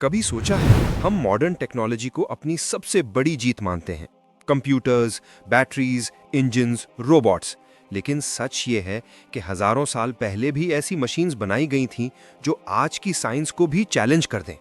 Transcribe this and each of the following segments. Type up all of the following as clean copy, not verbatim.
कभी सोचा है हम मॉडर्न टेक्नोलॉजी को अपनी सबसे बड़ी जीत मानते हैं। Computers, batteries, engines, robots. लेकिन सच ये है कि हजारों साल पहले भी ऐसी मशीन्स बनाई गई थीं जो आज की साइंस को भी चैलेंज कर दें।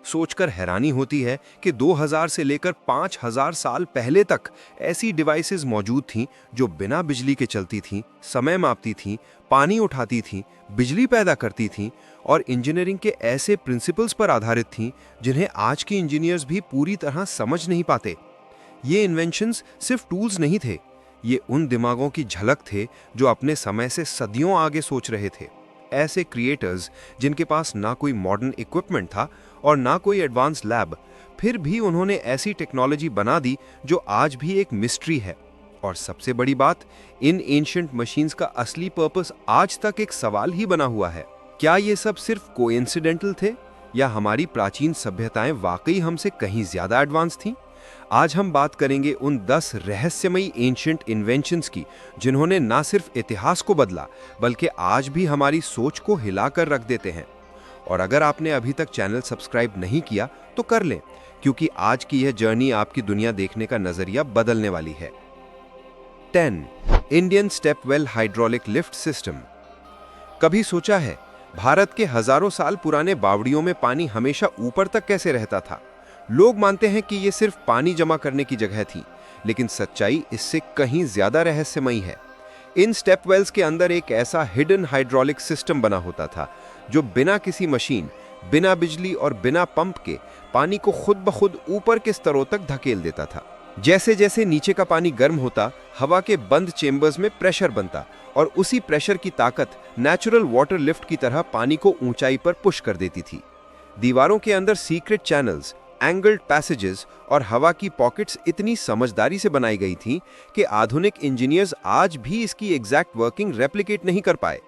सोचकर हैरानी होती है कि 2000 से लेकर 5000 साल पहले तक ऐसी डिवाइसेस मौजूद थीं जो बिना बिजली के चलती थीं, समय मापती थीं, पानी उठाती थीं, बिजली पैदा करती थीं और इंजीनियरिंग के ऐसे प्रिंसिपल्स पर आधारित थीं जिन्हें आज के इंजीनियर्स भी पूरी तरह समझ नहीं पाते। ये इन्वेंशंस सिर्फ टूल्स नहीं थे, ये उन दिमागों की झलक थे जो अपने समय से सदियों आगे सोच रहे थे। ऐसे क्रिएटर्स जिनके पास ना कोई मॉडर्न इक्विपमेंट था और ना कोई एडवांस लैब, फिर भी उन्होंने ऐसी टेक्नोलॉजी बना दी जो आज भी एक मिस्ट्री है। और सबसे बड़ी बात, इन एंशिएंट मशीन्स का असली पर्पस आज तक एक सवाल ही बना हुआ है। क्या ये सब सिर्फ कोइंसिडेंटल थे या हमारी प्राचीन सभ्यताएं वाकई हमसे कहीं ज्यादा एडवांस थीं? आज हम बात करेंगे उन 10 रहस्यमयी एंशिएंट इन्वेंशंस की जिन्होंने ना सिर्फ इतिहास को बदला बल्कि आज भी हमारी सोच को हिलाकर रख देते हैं। और अगर आपने अभी तक चैनल सब्सक्राइब नहीं किया तो कर लें, क्योंकि आज की यह जर्नी आपकी दुनिया देखने का नजरिया बदलने वाली है। 10. Indian stepwell hydraulic lift system. कभी सोचा है भारत के हजारों साल पुराने बावड़ियों में पानी हमेशा ऊपर तक कैसे रहता था? लोग मानते हैं कि यह सिर्फ पानी जमा करने की जगह थी, लेकिन सच्चाई इससे कहीं ज्यादा रहस्यमयी है। इन स्टेपवेल्स के अंदर एक ऐसा हिडन हाइड्रोलिक सिस्टम बना होता था जो बिना किसी मशीन, बिना बिजली और बिना पंप के पानी को खुद ब खुद ऊपर के स्तरों तक धकेल देता था। जैसे जैसे नीचे का पानी गर्म होता, हवा के बंद चेंबर्स में प्रेशर बनता और उसी प्रेशर की ताकत नेचुरल वाटर लिफ्ट की तरह पानी को ऊंचाई पर पुश कर देती थी। दीवारों के अंदर सीक्रेट चैनल्स, एंगल्ड पैसेजेस और हवा की पॉकेट्स इतनी समझदारी से बनाई गई थी कि आधुनिक इंजीनियर्स आज भी इसकी एग्जैक्ट वर्किंग रेप्लिकेट नहीं कर पाए।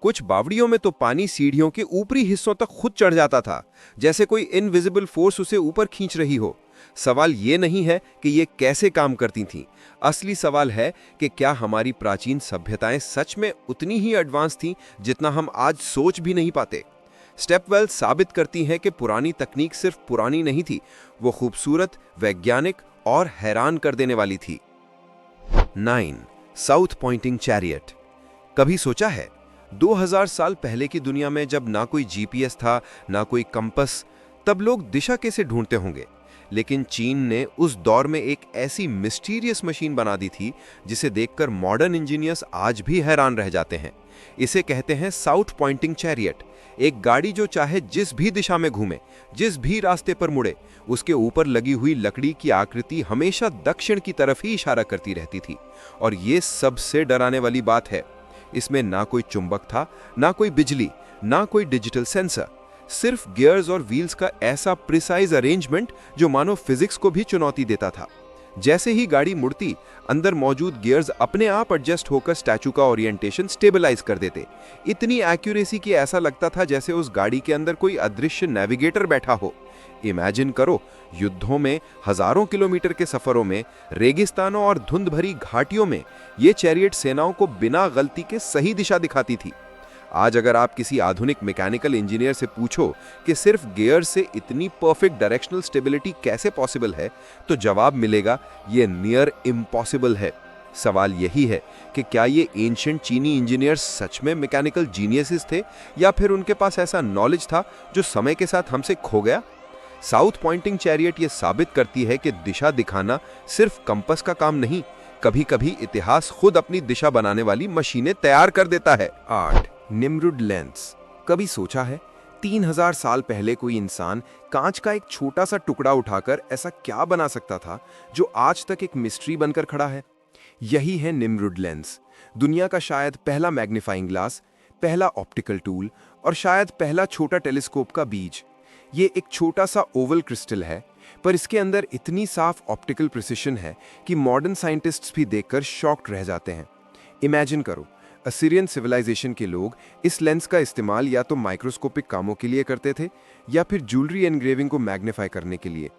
कुछ बावड़ियों में तो पानी सीढ़ियों के ऊपरी हिस्सों तक खुद चढ़ जाता था, जैसे कोई इनविजिबल फोर्स उसे ऊपर खींच रही हो। सवाल ये नहीं है कि ये कैसे काम करती थीं, असली सवाल है कि क्या हमारी प्राचीन सभ्यताएं सच में उतनी ही एडवांस थीं जितना हम आज सोच भी नहीं पाते। स्टेपवेल साबित करती हैं कि पुरानी तकनीक सिर्फ पुरानी नहीं थी, वो खूबसूरत, वैज्ञानिक और हैरान कर देने वाली थी। 9. South pointing chariot. कभी सोचा है 2000 साल पहले की दुनिया में जब ना कोई जीपीएस था, ना कोई कंपास, तब लोग दिशा कैसे ढूंढते होंगे? लेकिन चीन ने उस दौर में एक ऐसी मिस्टीरियस मशीन बना दी थी जिसे देखकर मॉडर्न इंजीनियर्स आज भी हैरान रह जाते हैं। इसे कहते हैं साउथ पॉइंटिंग चैरियट। एक गाड़ी जो चाहे जिस भी दिशा में घूमे, जिस भी रास्ते पर मुड़े, उसके ऊपर लगी हुई लकड़ी की आकृति हमेशा दक्षिण की तरफ ही इशारा करती रहती थी। और ये सबसे डराने वाली बात है, इसमें ना कोई चुंबक था, ना कोई बिजली, ना कोई डिजिटल सेंसर, सिर्फ गियर्स और व्हील्स का ऐसा प्रिसाइज अरेंजमेंट जो मानो फिजिक्स को भी चुनौती देता था। जैसे ही गाड़ी मुड़ती, अंदर मौजूद गियर्स अपने आप एडजस्ट होकर स्टैचू का ओरिएंटेशन स्टेबलाइज कर देते। इतनी एक्यूरेसी कि ऐसा लगता था जैसे उस गाड़ी के अंदर कोई अदृश्य नेविगेटर बैठा हो। इमेजिन करो, युद्धों में, हजारों किलोमीटर के सफरों में, रेगिस्तानों और धुंध भरी घाटियों में ये चैरियट सेनाओं को बिना गलती के सही दिशा दिखाती थी। आज अगर आप किसी आधुनिक मैकेनिकल इंजीनियर से पूछो कि सिर्फ गियर से इतनी परफेक्ट डायरेक्शनल स्टेबिलिटी कैसे पॉसिबल है, तो जवाब मिलेगा ये नियर इम्पॉसिबल है। सवाल यही है कि क्या ये एंशिएंट चीनी इंजीनियर्स सच में मैकेनिकल जीनियसेस थे या फिर उनके पास ऐसा नॉलेज था जो समय के साथ हमसे खो गया? साउथ पॉइंटिंग चैरियट ये साबित करती है कि दिशा दिखाना सिर्फ कंपास का काम नहीं, कभी कभी इतिहास खुद अपनी दिशा बनाने वाली मशीनें तैयार कर देता है। 8. निम्रुड लेंस। कभी सोचा है 3000 साल पहले कोई इंसान कांच का एक छोटा सा टुकड़ा उठाकर ऐसा क्या बना सकता था जो आज तक एक मिस्ट्री बनकर खड़ा है? यही है निम्रुड लेंस, दुनिया का शायद पहला मैग्नीफाइंग ग्लास, पहला ऑप्टिकल टूल और शायद पहला छोटा टेलीस्कोप का बीज। ये एक छोटा सा ओवल क्रिस्टल है, पर इसके अंदर इतनी साफ ऑप्टिकल प्रिसिशन है कि मॉडर्न साइंटिस्ट्स भी देखकर शॉक्ड रह जाते हैं। इमेजिन करो, असीरियन सिविलाइजेशन के लोग इस लेंस का इस्तेमाल या तो माइक्रोस्कोपिक कामों के लिए करते थे या फिर ज्वेलरी एनग्रेविंग को मैग्नीफाई करने के लिए।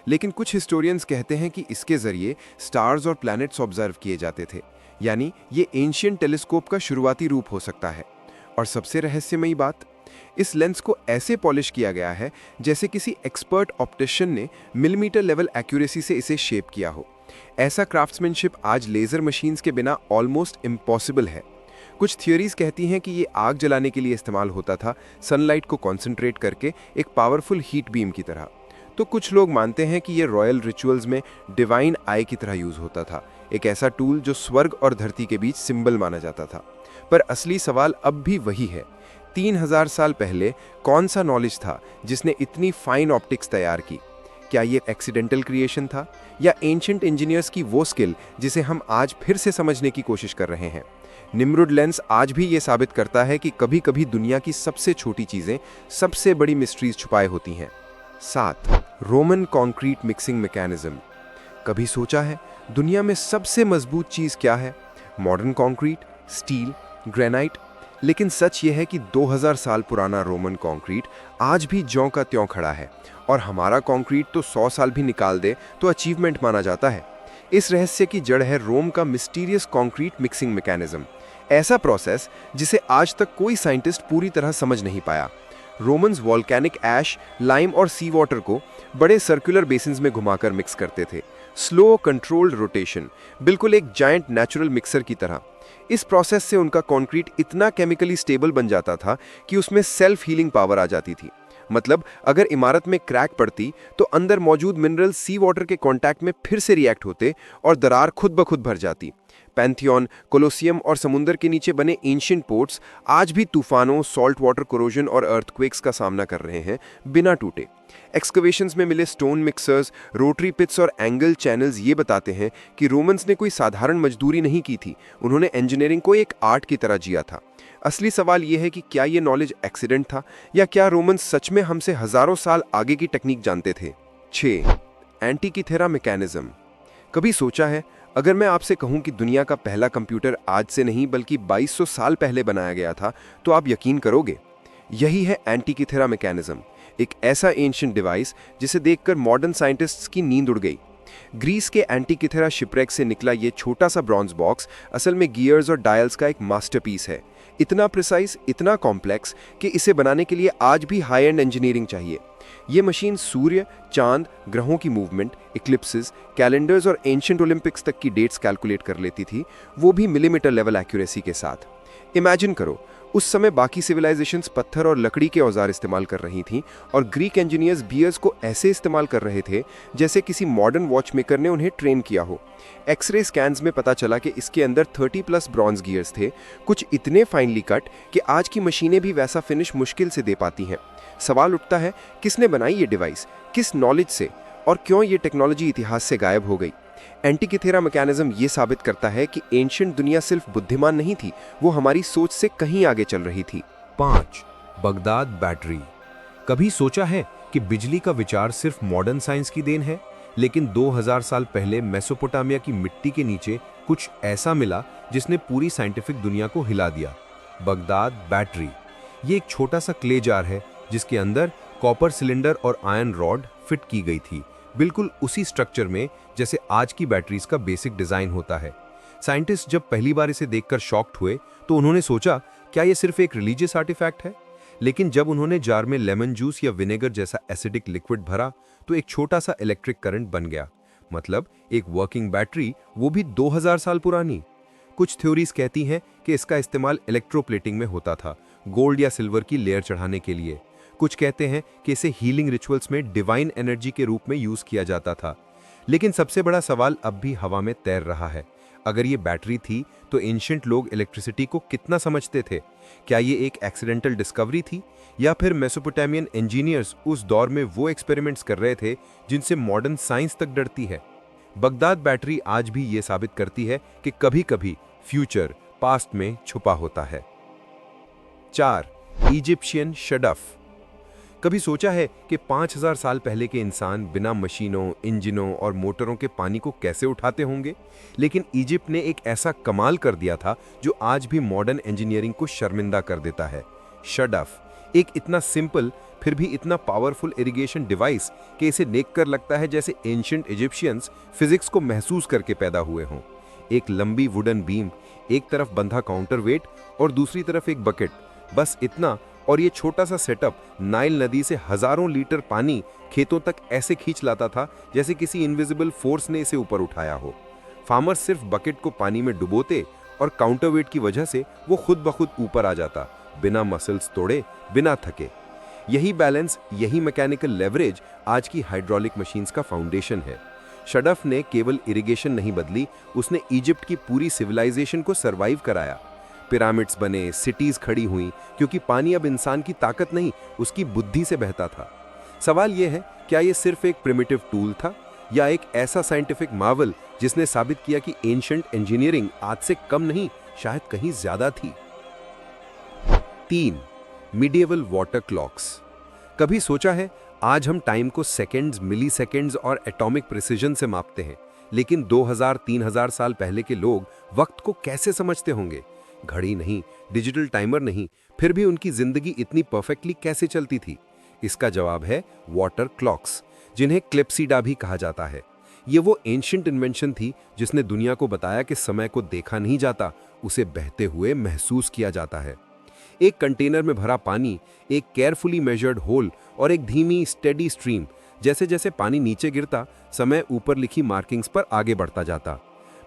लेकिन कुछ हिस्टोरियंस कहते हैं कि इसके जरिए स्टार्स और प्लैनेट्स ऑब्जर्व किए जाते थे, यानी ये एंशिएंट टेलीस्कोप का शुरुआती रूप हो सकता है। और सबसे रहस्यमयी बात, इस लेंस को ऐसे पॉलिश किया गया है जैसे किसी एक्सपर्ट ऑप्टिशियन ने मिलीमीटर लेवल एक्यूरेसी से इसे शेप किया हो। ऐसा क्राफ्ट्समैनशिप आज लेजर मशीन्स के बिना ऑलमोस्ट इम्पॉसिबल है। कुछ थियोरीज कहती हैं कि ये आग जलाने के लिए इस्तेमाल होता था, सनलाइट को कॉन्सेंट्रेट करके एक पावरफुल हीट बीम की तरह। तो कुछ लोग मानते हैं कि ये रॉयल रिचुअल्स में डिवाइन आई की तरह यूज होता था, एक ऐसा टूल जो स्वर्ग और धरती के बीच सिंबल माना जाता था। पर असली सवाल अब भी वही है, 3000 साल पहले कौन सा नॉलेज था जिसने इतनी फाइन ऑप्टिक्स तैयार की? क्या ये एक्सीडेंटल क्रिएशन था या एंशिएंट इंजीनियर्स की वो स्किल जिसे हम आज फिर से समझने की कोशिश कर रहे हैं? निम्रुड लेंस आज भी ये साबित करता है कि कभी कभी दुनिया की सबसे छोटी चीजें सबसे बड़ी मिस्ट्रीज छुपाए होती हैं। 7. Roman concrete mixing mechanism. कभी सोचा है दुनिया में सबसे मजबूत चीज क्या है? Modern concrete, steel, granite? लेकिन सच यह है कि 2000 साल पुराना रोमन कंक्रीट आज भी ज्यों का त्यों खड़ा है, और हमारा कंक्रीट तो 100 साल भी निकाल दे तो अचीवमेंट माना जाता है। इस रहस्य की जड़ है रोम का मिस्टीरियस कंक्रीट मिक्सिंग मैकेनिज्म, ऐसा प्रोसेस जिसे आज तक कोई साइंटिस्ट पूरी तरह समझ नहीं पाया। रोमन्स वॉल्केनिक ऐश, लाइम और सी वाटर को बड़े सर्कुलर बेसिन्स में घुमाकर मिक्स करते थे, स्लो कंट्रोल्ड रोटेशन, बिल्कुल एक जायंट नेचुरल मिक्सर की तरह। इस प्रोसेस से उनका कंक्रीट इतना केमिकली स्टेबल बन जाता था कि उसमें सेल्फ हीलिंग पावर आ जाती थी। मतलब अगर इमारत में क्रैक पड़ती तो अंदर मौजूद मिनरल सी वाटर के कांटेक्ट में फिर से रिएक्ट होते और दरार खुद ब खुद भर जाती। पैंथियन, कोलोसियम और समुद्र के नीचे बने एंशिएंट पोर्ट्स आज भी तूफानों, सॉल्ट वाटर कोरोजन और अर्थक्वेक्स का सामना कर रहे हैं बिना टूटे। एक्सकवेशंस में मिले स्टोन मिक्सर्स, रोटरी पिट्स और एंगल चैनल्स ये बताते हैं कि रोमन्स ने कोई साधारण मजदूरी नहीं की थी, उन्होंने इंजीनियरिंग को एक आर्ट की तरह जिया था। असली सवाल यह है कि क्या ये नॉलेज एक्सीडेंट था या क्या रोमन्स सच में हमसे हजारों साल आगे की टेक्निक जानते थे। 6. एंटीकिथेरा मैकेनिज्म। कभी सोचा है अगर मैं आपसे कहूं कि दुनिया का पहला कंप्यूटर आज से नहीं बल्कि 2200 साल पहले बनाया गया था, तो आप यकीन करोगे? यही है एंटीकिथेरा मैकेनिज्म, एक ऐसा एंशिएंट डिवाइस जिसे देखकर मॉडर्न साइंटिस्ट्स की नींद उड़ गई। ग्रीस के एंटीकिथेरा शिपरेक से निकला ये छोटा सा ब्रॉन्ज बॉक्स असल में गियर्स और डायल्स का एक मास्टरपीस है। इतना प्रिसाइज, इतना कॉम्प्लेक्स कि इसे बनाने के लिए आज भी हाई एंड इंजीनियरिंग चाहिए। ये मशीन सूर्य, चांद, ग्रहों की मूवमेंट, इक्लिप्सेस, कैलेंडर्स और एंशिएंट ओलंपिक्स तक की डेट्स कैलकुलेट कर लेती थी, वो भी मिलीमीटर लेवल एक्यूरेसी के साथ। इमेजिन करो, उस समय बाकी सिविलाइजेशंस पत्थर और लकड़ी के औजार इस्तेमाल कर रही थीं और ग्रीक इंजीनियर्स बियर्स को ऐसे इस्तेमाल कर रहे थे जैसे किसी मॉडर्न वॉच मेकर ने उन्हें ट्रेन किया हो। एक्सरे स्कैन्स में पता चला कि इसके अंदर 30+ ब्रॉन्ज गियर्स थे, कुछ इतने फाइनली कट कि आज की मशीनें भी वैसा फिनिश मुश्किल से दे पाती हैं। सवाल उठता है, किसने बनाई ये डिवाइस, किस नॉलेज से, और क्यों ये टेक्नोलॉजी इतिहास से गायब हो गई? एंटीकिथेरा मैकेनिज्म ये साबित करता है कि एंशिएंट दुनिया सिर्फ बुद्धिमान नहीं थी, वो हमारी सोच से कहीं आगे चल रही थी। 5. Baghdad battery. कभी सोचा है कि बिजली का विचार सिर्फ मॉडर्न साइंस की देन है? लेकिन 2000 साल पहले मेसोपोटामिया की मिट्टी के नीचे कुछ ऐसा मिला जिसने पूरी साइंटिफिक दुनिया को हिला दिया। बगदाद बैटरी ये एक छोटा सा क्ले जार है जिसके अंदर कॉपर सिलेंडर और आयरन रॉड फिट की गई थी, बिल्कुल उसी स्ट्रक्चर में जैसे आज की बैटरीज का बेसिक डिजाइन होता है। साइंटिस्ट जब पहली बार इसे देखकर शॉक्ड हुए तो उन्होंने सोचा क्या ये सिर्फ एक रिलीजियस आर्टिफैक्ट है? लेकिन जब उन्होंने जार में लेमन जूस या विनेगर जैसा एसिडिक लिक्विड भरा तो एक छोटा सा इलेक्ट्रिक करंट बन गया। मतलब एक वर्किंग बैटरी, वो भी 2000 साल पुरानी। कुछ थ्योरीज कहती हैं कि इसका इस्तेमाल इलेक्ट्रोप्लेटिंग में होता था, गोल्ड या सिल्वर की लेयर चढ़ाने के लिए। कुछ कहते हैं कि इसे हीलिंग रिचुअल्स में डिवाइन एनर्जी के रूप में यूज किया जाता था। लेकिन सबसे बड़ा सवाल अब भी हवा में तैर रहा है। अगर ये बैटरी थी तो एंशिएंट लोग इलेक्ट्रिसिटी को कितना समझते थे? क्या ये एक एक्सीडेंटल डिस्कवरी थी या फिर मेसोपोटामियन इंजीनियर्स उस दौर में वो एक्सपेरिमेंट्स कर रहे थे जिनसे मॉडर्न साइंस तक डरती है? बगदाद बैटरी आज भी ये साबित करती है कि कभी-कभी फ्यूचर पास्ट में छुपा होता है। 4. इजिप्शियन शडफ। कभी सोचा है कि 5000 साल पहले के इंसान बिना मशीनों, इंजनों और मोटरों के पानी को कैसे उठाते होंगे? लेकिन इजिप्ट ने एक ऐसा कमाल कर दिया था जो आज भी मॉडर्न इंजीनियरिंग को शर्मिंदा कर देता है। शडफ, एक इतना सिंपल फिर भी इतना पावरफुल इरिगेशन डिवाइस कि इसे देखकर लगता है जैसे एंशिएंट इजिप्शियंस फिजिक्स को महसूस करके पैदा हुए हों। एक लंबी वुडन बीम, एक तरफ बंधा काउंटर वेट और दूसरी तरफ एक बकेट, बस इतना, और ये छोटा सा सेटअप नाइल नदी से हजारों लीटर पानी खेतों तक ऐसे खींच लाता था जैसे किसी इनविजिबल फोर्स ने इसे ऊपर उठाया हो। फार्मर सिर्फ बकेट को पानी में डुबोते और काउंटरवेट की वजह से वो खुद ब खुद ऊपर आ जाता, बिना मसल्स तोड़े, बिना थके। यही बैलेंस, यही मैकेनिकल लेवरेज आज की हाइड्रोलिक मशीन्स का फाउंडेशन है। शडफ ने केवल इरिगेशन नहीं बदली, उसने इजिप्ट की पूरी सिविलाइजेशन को सरवाइव कराया। पिरामिड्स बने, सिटीज खड़ी हुई, क्योंकि पानी अब इंसान की ताकत नहीं, उसकी बुद्धि से बहता था। सवाल यह है, क्या यह सिर्फ एक प्रिमिटिव टूल था या एक ऐसा साइंटिफिक मार्वल जिसने साबित किया कि एंशिएंट इंजीनियरिंग आज से कम नहीं, शायद कहीं ज्यादा थी। 3. Medieval water clocks. कभी सोचा है, आज हम टाइम को सेकंड्स, मिली सेकंड्स और एटॉमिक प्रिसिजन से मापते हैं, लेकिन 2000-3000 साल पहले के लोग वक्त को कैसे समझते होंगे? घड़ी नहीं, डिजिटल टाइमर नहीं, फिर भी उनकी जिंदगी इतनी परफेक्टली कैसे चलती थी? इसका जवाब है वाटर क्लॉक्स, जिन्हें क्लेप्सिडा भी कहा जाता है। ये वो एंशिएंट इन्वेंशन थी जिसने दुनिया को बताया कि समय को देखा नहीं जाता, उसे बहते हुए महसूस किया जाता है। एक कंटेनर में भरा पानी, एक केयरफुली मेजर्ड होल और एक धीमी स्टेडी स्ट्रीम। जैसे जैसे पानी नीचे गिरता, समय ऊपर लिखी मार्किंग्स पर आगे बढ़ता जाता।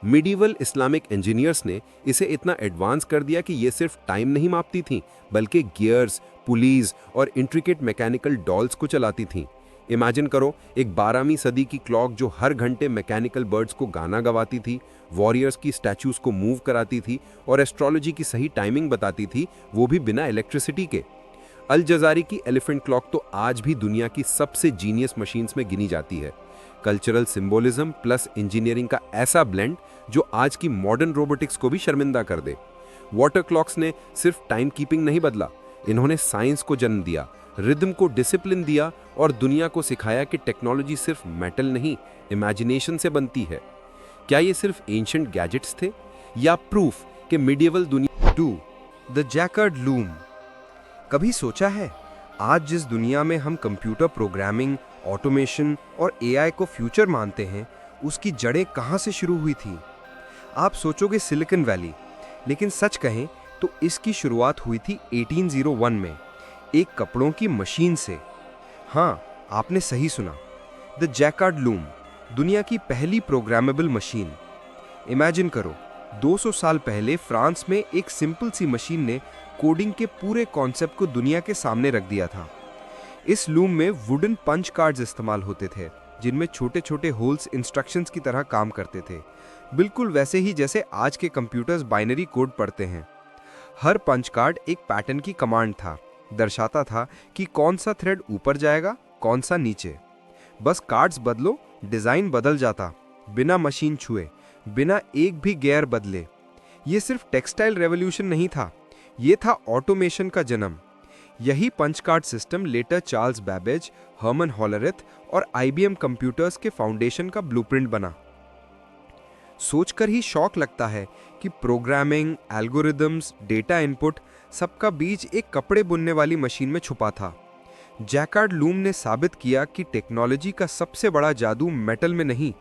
मिडिवल इस्लामिक इंजीनियर्स ने इसे इतना एडवांस कर दिया कि ये सिर्फ टाइम नहीं मापती थीं, बल्कि गियर्स, पुलीज और इंट्रिकेट मैकेनिकल डॉल्स को चलाती थीं। इमेजिन करो, एक 12वीं सदी की क्लॉक जो हर घंटे मैकेनिकल बर्ड्स को गाना गवाती थी, वॉरियर्स की स्टैचूज को मूव कराती थी और एस्ट्रोलॉजी की सही टाइमिंग बताती थी, वो भी बिना इलेक्ट्रिसिटी के। अल जजारी की एलिफेंट क्लॉक तो आज भी दुनिया की सबसे जीनियस मशीन्स में गिनी जाती है। कल्चरल सिंबोलिज्म प्लस इंजीनियरिंग का ऐसा ब्लेंड जो आज की मॉडर्न रोबोटिक्स को भी शर्मिंदा कर दे। वाटर क्लॉक्स ने सिर्फ टाइम कीपिंग नहीं बदला, इन्होंने साइंस को जन्म दिया, रिदम को डिसिप्लिन दिया और दुनिया को सिखाया कि टेक्नोलॉजी सिर्फ मेटल नहीं, इमेजिनेशन से बनती है। क्या ये सिर्फ एंशिएंट गैजेट्स थे या प्रूफ कि मिडिएवल दुनिया? 2. The jacquard loom. कभी सोचा है, आज जिस दुनिया में हम कंप्यूटर प्रोग्रामिंग, ऑटोमेशन और एआई को फ्यूचर मानते हैं, उसकी जड़ें कहाँ से शुरू हुई थी? आप सोचोगे सिलिकॉन वैली, लेकिन सच कहें तो इसकी शुरुआत हुई थी 1801 में, एक कपड़ों की मशीन से। हाँ, आपने सही सुना, द जैकार्ड लूम, दुनिया की पहली प्रोग्रामेबल मशीन। इमेजिन करो, 200 साल पहले फ्रांस में एक सिंपल सी मशीन ने कोडिंग के पूरे कॉन्सेप्ट को दुनिया के सामने रख दिया था। इस लूम में वुडन पंच कार्ड्स इस्तेमाल होते थे, जिनमें छोटे छोटे होल्स इंस्ट्रक्शंस की तरह काम करते थे, बिल्कुल वैसे ही जैसे आज के कंप्यूटर्स बाइनरी कोड पढ़ते हैं। हर पंच कार्ड एक पैटर्न की कमांड था, दर्शाता था कि कौन सा थ्रेड ऊपर जाएगा, कौन सा नीचे। बस कार्ड्स बदलो, डिजाइन बदल जाता, बिना मशीन छुए, बिना एक भी गियर बदले। ये सिर्फ टेक्सटाइल रेवोल्यूशन नहीं था, ये था ऑटोमेशन का जन्म। यही punch card system later Charles Babbage, Herman Hollerith और IBM कंप्यूटर्स के फाउंडेशन का ब्लूप्रिंट बना। सोचकर ही शौक लगता है कि प्रोग्रामिंग, एल्गोरिदम्स, डेटा इनपुट, सबका बीज एक कपड़े बुनने वाली मशीन में छुपा था। जैकार्ड लूम ने साबित किया कि टेक्नोलॉजी का सबसे बड़ा जादू मेटल में नहीं,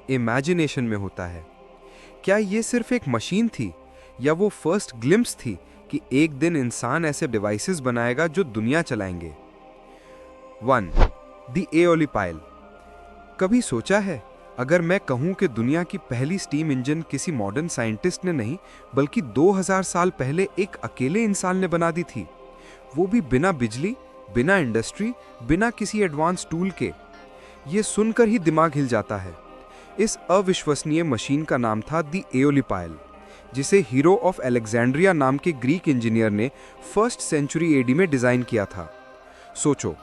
इमेजिनेशन में होता है। क्या ये सिर्फ एक मशीन थी या वो फर्स्ट ग्लिम्प्स थी कि एक दिन इंसान ऐसे डिवाइसेस बनाएगा जो दुनिया चलाएंगे? 1. The aioli pile. कभी सोचा है, अगर मैं कहूं कि दुनिया की पहली स्टीम इंजन किसी मॉडर्न साइंटिस्ट ने नहीं, बल्कि 2000 साल पहले एक अकेले इंसान ने बना दी थी, वो भी बिना बिजली, बिना इंडस्ट्री, बिना किसी एडवांस टूल के। ये सुनकर ही दिमाग हिल जाता है। इस अविश्वसनीय मशीन का नाम था द एओली पाइल, जिसे हीरो ऑफ अलेक्जेंड्रिया नाम के ग्रीक इंजीनियर ने 1st सेंचुरी AD में डिजाइन किया था। सोचो,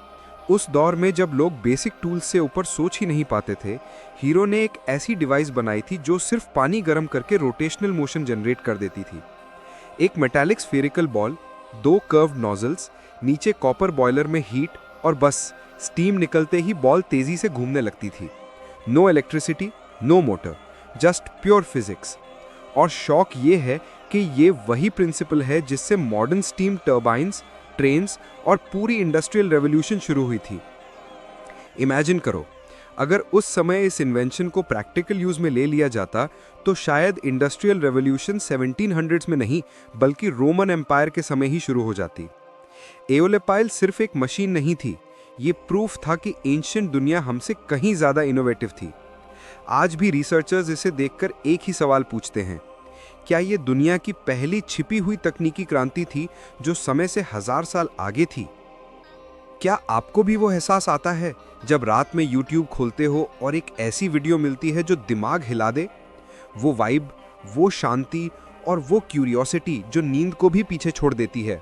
उस दौर में जब लोग बेसिक टूल्स से ऊपर सोच ही नहीं पाते थे, हीरो ने एक ऐसी डिवाइस बनाई थी जो सिर्फ पानी गर्म करके रोटेशनल मोशन जनरेट कर देती थी। एक metallic spherical ball, 2 curved nozzles, नीचे कॉपर बॉयलर में हीट और बस स्टीम निकलते ही बॉल तेजी से घूमने लगती थी। No electricity, no motor, just pure physics. और शौक ये है कि ये वही प्रिंसिपल है जिससे मॉडर्न स्टीम टर्बाइन्स, ट्रेन्स और पूरी इंडस्ट्रियल रेवोल्यूशन शुरू हुई थी। इमेजिन करो, अगर उस समय इस इन्वेंशन को प्रैक्टिकल यूज में ले लिया जाता तो शायद इंडस्ट्रियल रेवोल्यूशन 1700s में नहीं, बल्कि रोमन एम्पायर के समय ही शुरू हो जाती। एओलेपाइल सिर्फ एक मशीन नहीं थी, ये प्रूफ था कि एंशिएंट दुनिया हमसे कहीं ज़्यादा इनोवेटिव थी। आज भी रिसर्चर्स इसे देखकर एक ही सवाल पूछते हैं, क्या ये दुनिया की पहली छिपी हुई तकनीकी क्रांति थी जो समय से 1000 साल आगे थी? क्या आपको भी वो एहसास आता है जब रात में YouTube खोलते हो और एक ऐसी वीडियो मिलती है जो दिमाग हिला दे? वो वाइब, वो शांति और वो क्यूरियोसिटी जो नींद को भी पीछे छोड़ देती है।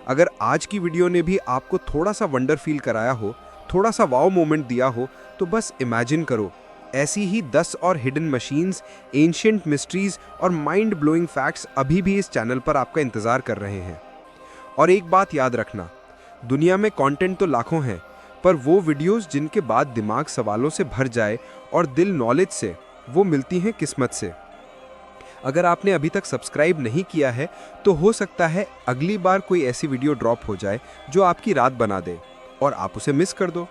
अगर आज की वीडियो ने भी आपको थोड़ा सा वंडर फील कराया हो, थोड़ा सा वाव मोमेंट दिया हो, तो बस इमेजिन करो, ऐसी ही 10 और हिडन मशीन्स, एंशिएंट मिस्ट्रीज और माइंड ब्लोइंग फैक्ट्स अभी भी इस चैनल पर आपका इंतजार कर रहे हैं। और एक बात याद रखना, दुनिया में कंटेंट तो लाखों हैं, पर वो वीडियोस जिनके बाद दिमाग सवालों से भर जाए और दिल नॉलेज से, वो मिलती हैं किस्मत से। अगर आपने अभी तक सब्सक्राइब नहीं किया है तो हो सकता है अगली बार कोई ऐसी वीडियो ड्रॉप हो जाए जो आपकी रात बना दे और आप उसे मिस कर दो।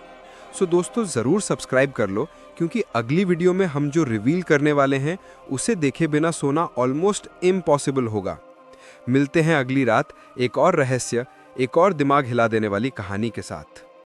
सो दोस्तों, ज़रूर सब्सक्राइब कर लो, क्योंकि अगली वीडियो में हम जो रिवील करने वाले हैं उसे देखे बिना सोना ऑलमोस्ट इम्पॉसिबल होगा। मिलते हैं अगली रात एक और रहस्य, एक और दिमाग हिला देने वाली कहानी के साथ।